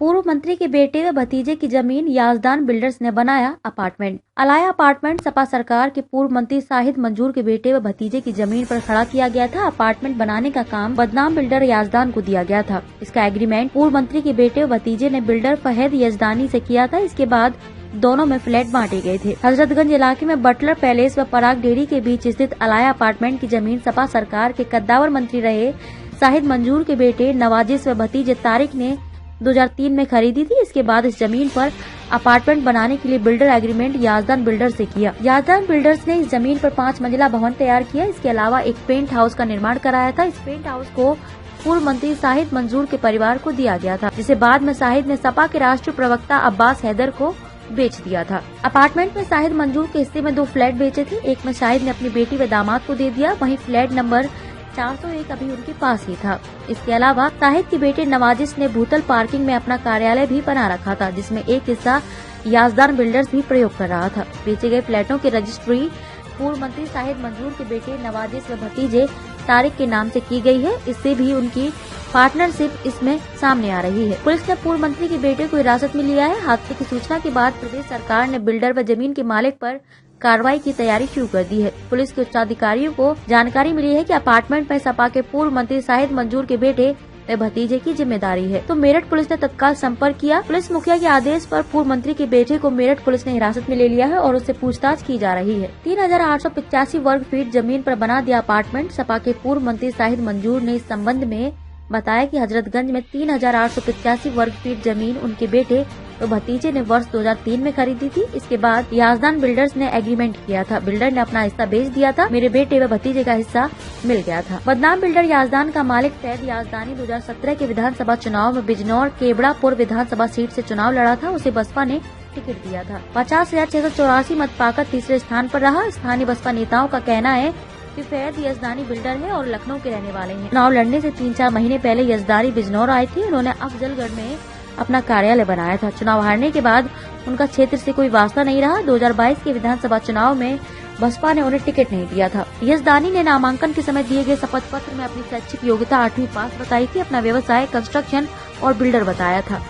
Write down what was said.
पूर्व मंत्री के बेटे व भतीजे की जमीन याजदान बिल्डर्स ने बनाया अपार्टमेंट। अलाया अपार्टमेंट सपा सरकार के पूर्व मंत्री शाहिद मंजूर के बेटे व भतीजे की जमीन पर खड़ा किया गया था। अपार्टमेंट बनाने का काम बदनाम बिल्डर याजदान को दिया गया था। इसका एग्रीमेंट पूर्व मंत्री के बेटे व भतीजे ने बिल्डर फहद यजदानी से किया था। इसके बाद दोनों में फ्लैट बांटे गए थे। हजरतगंज इलाके में बटलर पैलेस व पराग डेयरी के बीच स्थित अलाया अपार्टमेंट की जमीन सपा सरकार के कद्दावर मंत्री रहे शाहिद मंजूर के बेटे नवाजिश व भतीजे तारिक ने 2003 में खरीदी थी। इसके बाद इस जमीन पर अपार्टमेंट बनाने के लिए बिल्डर एग्रीमेंट याजदान बिल्डर से किया। याजदान बिल्डर्स ने इस जमीन पर 5 मंजिला भवन तैयार किया। इसके अलावा एक पेंट हाउस का निर्माण कराया था। इस पेंट हाउस को पूर्व मंत्री शाहिद मंजूर के परिवार को दिया गया था, जिसे बाद में शाहिद ने सपा के राष्ट्रीय प्रवक्ता अब्बास हैदर को बेच दिया था। अपार्टमेंट में शाहिद मंजूर के हिस्से में 2 फ्लैट बेचे थे। एक में शाहिद ने अपनी बेटी व दामाद को दे दिया, वहीं फ्लैट नंबर 401 अभी उनके पास ही था। इसके अलावा शाहिद के बेटे नवाजिश ने भूतल पार्किंग में अपना कार्यालय भी बना रखा था, जिसमें एक हिस्सा याजदान बिल्डर्स भी प्रयोग कर रहा था। बेचे गए फ्लैटों की रजिस्ट्री पूर्व मंत्री शाहिद मंजूर के बेटे नवाजिश व भतीजे तारिक के नाम से की गई है। इससे भी उनकी पार्टनरशिप इसमें सामने आ रही है। पुलिस ने पूर्व मंत्री के बेटे को हिरासत में लिया है। हादसे की सूचना के बाद प्रदेश सरकार ने बिल्डर व जमीन के मालिक पर कार्रवाई की तैयारी शुरू कर दी है। पुलिस के उच्चाधिकारियों को जानकारी मिली है कि अपार्टमेंट में सपा के पूर्व मंत्री शाहिद मंजूर के बेटे व भतीजे की जिम्मेदारी है, तो मेरठ पुलिस ने तत्काल संपर्क किया। पुलिस मुखिया के आदेश पर पूर्व मंत्री के बेटे को मेरठ पुलिस ने हिरासत में ले लिया है और उससे पूछताछ की जा रही है। 3885 वर्ग फीट जमीन पर बना दिया अपार्टमेंट। सपा के पूर्व मंत्री शाहिद मंजूर ने इस संबंध में बताया कि हजरतगंज में 3885 वर्ग फीट जमीन उनके बेटे तो भतीजे ने वर्ष 2003 में खरीदी थी। इसके बाद याजदान बिल्डर्स ने एग्रीमेंट किया था। बिल्डर ने अपना हिस्सा बेच दिया था। मेरे बेटे व भतीजे का हिस्सा मिल गया था। बदनाम बिल्डर याजदान का मालिक फैद याजदानी 2017 के विधानसभा चुनाव में बिजनौर केबड़ापुर विधानसभा सीट से चुनाव लड़ा था। उसे बसपा ने टिकट दिया था। 50,684 मत पाकर तीसरे स्थान पर रहा। स्थानीय बसपा नेताओं का कहना है कि फैद यजदानी बिल्डर है और लखनऊ के रहने वाले हैं। चुनाव लड़ने से 3-4 महीने पहले यजदानी बिजनौर आए थे। उन्होंने अफजलगढ़ में अपना कार्यालय बनाया था। चुनाव हारने के बाद उनका क्षेत्र से कोई वास्ता नहीं रहा। 2022 के विधानसभा चुनाव में बसपा ने उन्हें टिकट नहीं दिया था। यजदानी ने नामांकन के समय दिए गए शपथ पत्र में अपनी शैक्षिक योग्यता 8वीं पास बताई थी। अपना व्यवसाय कंस्ट्रक्शन और बिल्डर बताया था।